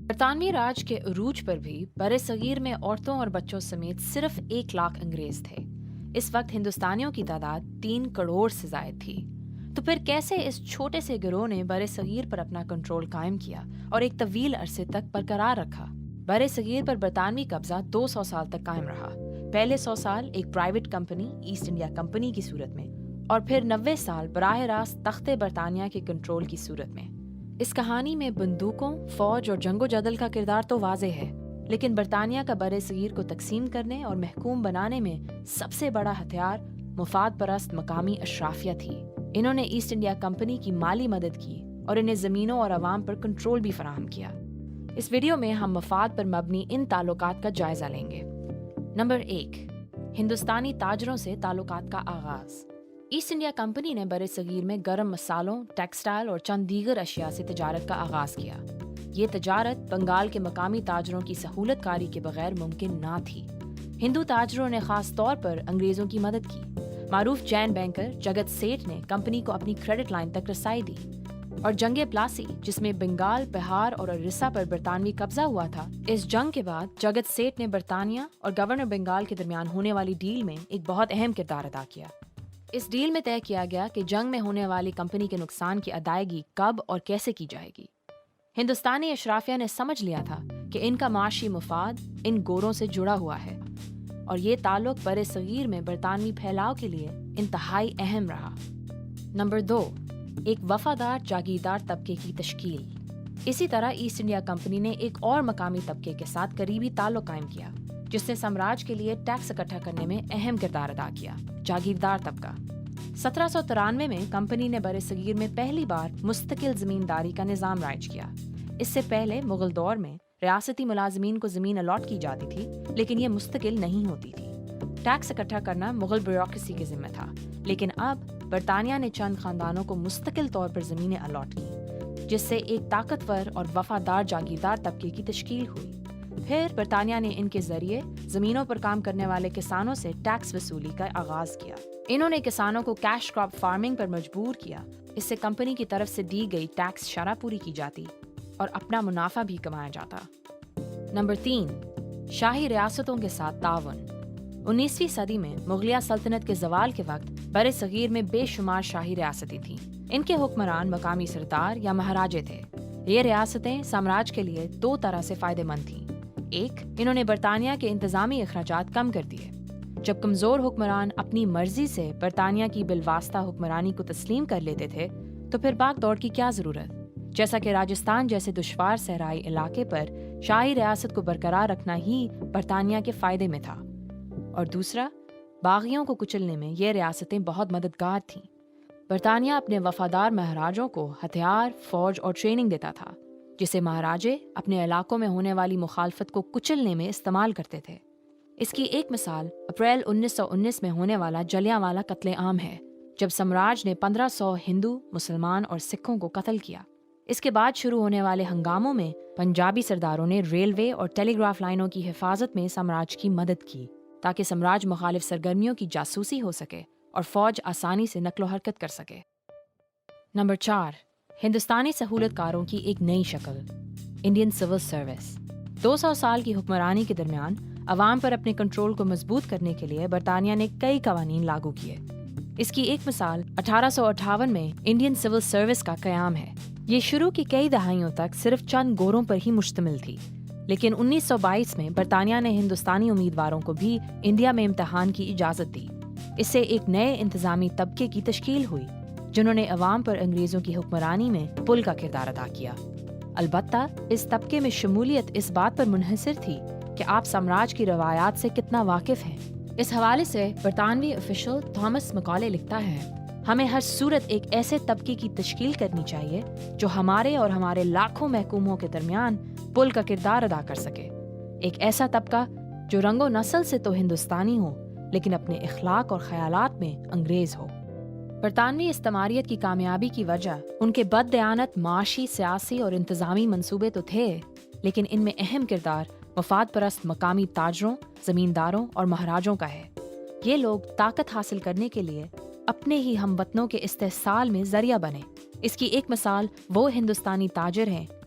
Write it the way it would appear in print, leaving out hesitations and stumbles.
برطانوی راج کے عروج پر بھی بر صغیر میں عورتوں اور بچوں سمیت صرف 1 لاکھ انگریز تھے۔ اس وقت ہندوستانیوں کی تعداد 3 کروڑ سے زائد تھی۔ تو پھر کیسے اس چھوٹے سے گروہ نے بر صغیر پر اپنا کنٹرول قائم کیا اور ایک طویل عرصے تک برقرار رکھا؟ بر صغیر پر برطانوی قبضہ 200 سال تک قائم رہا۔ پہلے 100 سال ایک private company East India company کی صورت میں، اور پھر 90 سال براہ راست تخت برطانیہ کے کنٹرول کی صورت میں۔ اس کہانی میں بندوقوں، فوج اور جنگ و جدل کا کردار تو واضح ہے، لیکن برطانیہ کا بر صغیر کو تقسیم کرنے اور محکوم بنانے میں سب سے بڑا ہتھیار مفاد پرست مقامی اشرافیہ تھی۔ انہوں نے ایسٹ انڈیا کمپنی کی مالی مدد کی اور انہیں زمینوں اور عوام پر کنٹرول بھی فراہم کیا۔ اس ویڈیو میں ہم مفاد پر مبنی ان تعلقات کا جائزہ لیں گے۔ نمبر 1، ہندوستانی تاجروں سے تعلقات کا آغاز۔ ایسٹ انڈیا کمپنی نے بر صغیر میں گرم مسالوں، ٹیکسٹائل اور چند دیگر اشیاء سے تجارت کا آغاز کیا۔ یہ تجارت بنگال کے مقامی تاجروں کی سہولت کاری کے بغیر ممکن نہ تھی۔ ہندو تاجروں نے خاص طور پر انگریزوں کی مدد کی۔ معروف جین بینکر جگت سیٹھ نے کمپنی کو اپنی کریڈٹ لائن تک رسائی دی، اور جنگ پلاسی، جس میں بنگال، بہار اور اڑیسہ پر برطانوی قبضہ ہوا تھا، اس جنگ کے بعد جگت سیٹھ نے برطانیہ اور گورنر بنگال کے درمیان ہونے والی ڈیل میں ایک بہت اہم کردار ادا کیا۔ اس ڈیل میں طے کیا گیا کہ جنگ میں ہونے والی کمپنی کے نقصان کی ادائیگی کب اور کیسے کی جائے گی۔ ہندوستانی اشرافیہ نے سمجھ لیا تھا کہ ان کا معاشی مفاد ان گوروں سے جڑا ہوا ہے، اور یہ تعلق بر صغیر میں برطانوی پھیلاؤ کے لیے انتہائی اہم رہا۔ نمبر 2، ایک وفادار جاگیردار طبقے کی تشکیل۔ اسی طرح ایسٹ انڈیا کمپنی نے ایک اور مقامی طبقے کے ساتھ قریبی تعلق قائم کیا، جس نے سامراج کے لیے ٹیکس اکٹھا کرنے میں اہم کردار ادا کیا: جاگیردار طبقہ۔ 1793 میں کمپنی نے بر صغیر میں پہلی بار مستقل زمینداری کا نظام رائج کیا۔ اس سے پہلے مغل دور میں ریاستی ملازمین کو زمین الاٹ کی جاتی تھی، لیکن یہ مستقل نہیں ہوتی تھی۔ ٹیکس اکٹھا کرنا مغل بیوروکریسی کے ذمہ تھا، لیکن اب برطانیہ نے چند خاندانوں کو مستقل طور پر زمینیں الاٹ کی، جس سے ایک طاقتور اور وفادار جاگیردار طبقے کی تشکیل ہوئی۔ پھر برطانیہ نے ان کے ذریعے زمینوں پر کام کرنے والے کسانوں سے ٹیکس وصولی کا آغاز کیا۔ انہوں نے کسانوں کو کیش کراپ فارمنگ پر مجبور کیا۔ اس سے کمپنی کی طرف سے دی گئی ٹیکس شرح پوری کی جاتی اور اپنا منافع بھی کمایا جاتا۔ نمبر 3، شاہی ریاستوں کے ساتھ تعاون۔ 19ویں صدی میں مغلیہ سلطنت کے زوال کے وقت بر صغیر میں بے شمار شاہی ریاستیں تھیں۔ ان کے حکمران مقامی سردار یا مہاراجے تھے۔ یہ ریاستیں سامراج کے لیے 2 طرح سے فائدہ مند تھیں۔ ایک، انہوں نے برطانیہ کے انتظامی اخراجات کم کر دیے۔ جب کمزور حکمران اپنی مرضی سے برطانیہ کی بالواسطہ حکمرانی کو تسلیم کر لیتے تھے تو پھر بھاگ دوڑ کی کیا ضرورت، جیسا کہ راجستھان جیسے دشوار صحرائی علاقے پر شاہی ریاست کو برقرار رکھنا ہی برطانیہ کے فائدے میں تھا۔ اور دوسرا، باغیوں کو کچلنے میں یہ ریاستیں بہت مددگار تھیں۔ برطانیہ اپنے وفادار مہاراجوں کو ہتھیار، فوج اور ٹریننگ دیتا تھا، جسے مہاراجے اپنے علاقوں میں ہونے والی مخالفت کو کچلنے میں استعمال کرتے تھے۔ اس کی ایک مثال اپریل 1919 میں ہونے والا جلیانوالہ قتل عام ہے، جب سامراج نے 1500 ہندو، مسلمان اور سکھوں کو قتل کیا۔ اس کے بعد شروع ہونے والے ہنگاموں میں پنجابی سرداروں نے ریلوے اور ٹیلی گراف لائنوں کی حفاظت میں سامراج کی مدد کی، تاکہ سامراج مخالف سرگرمیوں کی جاسوسی ہو سکے اور فوج آسانی سے نقل و حرکت کر سکے۔ نمبر 4، ہندوستانی سہولت کاروں کی ایک نئی شکل، انڈین سول سروس۔ 200 سال کی حکمرانی کے درمیان عوام پر اپنے کنٹرول کو مضبوط کرنے کے لیے برطانیہ نے کئی قوانین لاگو کیے۔ اس کی ایک مثال 1858 میں انڈین سول سروس کا قیام ہے۔ یہ شروع کی کئی دہائیوں تک صرف چند گوروں پر ہی مشتمل تھی، لیکن 1922 میں برطانیہ نے ہندوستانی امیدواروں کو بھی انڈیا میں امتحان کی اجازت دی۔ اس سے ایک نئے انتظامی طبقے کی تشکیل ہوئی، جنہوں نے عوام پر انگریزوں کی حکمرانی میں پل کا کردار ادا کیا۔ البتہ اس طبقے میں شمولیت اس بات پر منحصر تھی کہ آپ سامراج کی روایات سے کتنا واقف ہیں۔ اس حوالے سے برطانوی آفیشل تھامس مکالے لکھتا ہے، ہمیں ہر صورت ایک ایسے طبقے کی تشکیل کرنی چاہیے جو ہمارے اور ہمارے لاکھوں محکوموں کے درمیان پل کا کردار ادا کر سکے۔ ایک ایسا طبقہ جو رنگ و نسل سے تو ہندوستانی ہو، لیکن اپنے اخلاق اور خیالات میں انگریز ہو۔ برطانوی استعماریت کی کامیابی کی وجہ ان کے بد دیانت معاشی، سیاسی اور انتظامی منصوبے تو تھے، لیکن ان میں اہم کردار مفاد پرست مقامی تاجروں، زمینداروں اور مہاراجوں کا ہے۔ یہ لوگ طاقت حاصل کرنے کے لیے اپنے ہی ہم وطنوں کے استحصال میں ذریعہ بنے۔ اس کی ایک مثال وہ ہندوستانی تاجر ہیں